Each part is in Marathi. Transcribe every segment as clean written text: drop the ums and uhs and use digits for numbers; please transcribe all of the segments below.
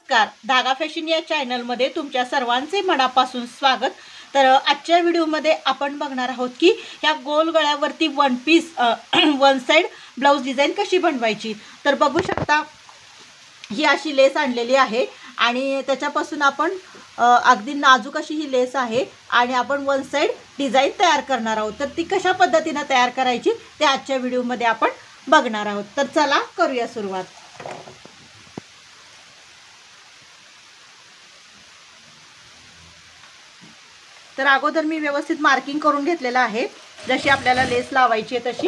नमस्कार, धागा फॅशन या चॅनलमध्ये तुमच्या सर्वांचे मनापासून स्वागत। तर आजच्या व्हिडिओमध्ये आपण बघणार आहोत की ह्या गोल गळ्यावरती one piece one side blouse design कशी बनवायची। तर बघू शकता ही अशी लेस आणलेली आहे आणि त्याच्यापासून आपण अगदी नाजूक अशी ही लेस आहे आणि आपण वन साइड डिझाइन तयार करणार आहोत। तर ती कशा पद्धतीने तयार करायची ते आजच्या व्हिडिओमध्ये आपण बघणार आहोत। तर चला करूया सुरुवात। तर अगोदर मी व्यवस्थित मार्किंग करून घेतलेला आहे, जशी आपल्याला लेस लावायची आहे तशी।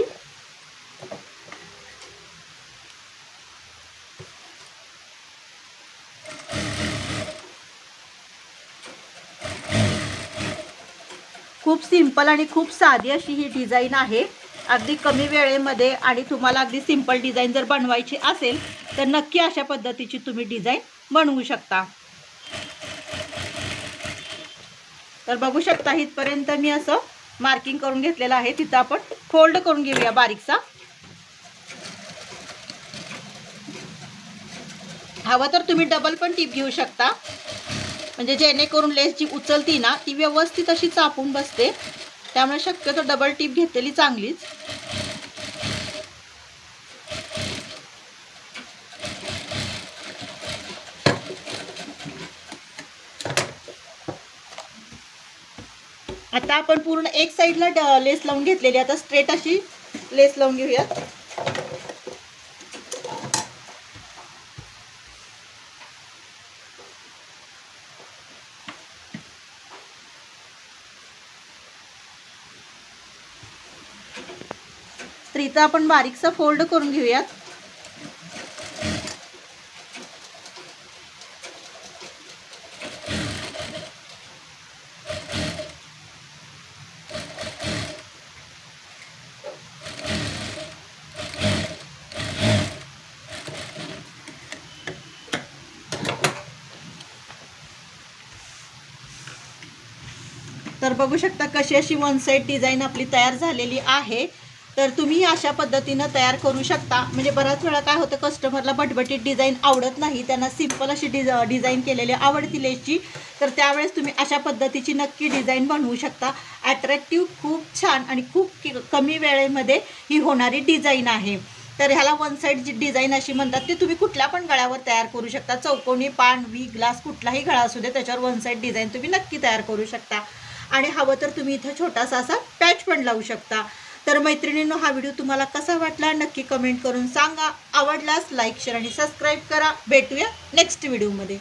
खूप सिंपल आणि खूप साधी अशी ही डिझाइन आहे, अगदी कमी वेळेमध्ये। आणि तुम्हाला अगदी सिंपल डिझाइन जर बनवायची असेल तर नक्की अशा पद्धतीची तुम्ही डिझाइन बनवू शकता। तर बघू शकता इथपर्यंत मी असं मार्किंग करून घेतलेलं आहे। तिथं आपण फोल्ड करून घेऊया बारीकसा। हवं तर तुम्ही डबल पण टीप घेऊ शकता, म्हणजे जेणेकरून लेस जी उचलती ना ती व्यवस्थित अशी चापून बसते, त्यामुळे शक्यतो डबल टीप घेतलेली चांगलीच। आता आपण पूर्ण एक साइडला लेस लावून घेतलेली, आता स्ट्रेट अशी लेस लावून घेऊया। तर इथं आपण बारीकसा फोल्ड करून घेऊयात। तर बघू शकता कशी अशी वन साइड डिझाइन आपली तयार झालेली आहे। तर तुम्ही अशा पद्धतीने तयार करू शकता। म्हणजे बराच वेळा काय होतं, कस्टमरला भटभटीत डिझाइन आवडत नाही, त्यांना सिंपल अशी डिझाइन केलेली आवडती लेसची। तर त्यावेळेस तुम्ही अशा पद्धतीची नक्की डिझाइन बनवू शकता। अट्रॅक्टिव्ह, खूप छान आणि खूप कमी वेळेमध्ये ही होणारी डिझाइन आहे। तर ह्याला वन साइड जी डिझाइन अशी म्हणतात, ती तुम्ही कुठल्या पण गळ्यावर तयार करू शकता। चौकोनी, पान, वी, ग्लास कुठलाही गळा असू दे त्याच्यावर वन साइड डिझाइन तुम्ही नक्की तयार करू शकता। आणि हवं तर तुम्ही इथं छोटासा असा पॅच पण लावू शकता। तर मैत्रिणींनो, हा व्हिडिओ तुम्हाला कसा वाटला नक्की कमेंट करून सांगा। आवडल्यास लाईक, शेअर आणि सबस्क्राईब करा। भेटूया नेक्स्ट व्हिडिओमध्ये।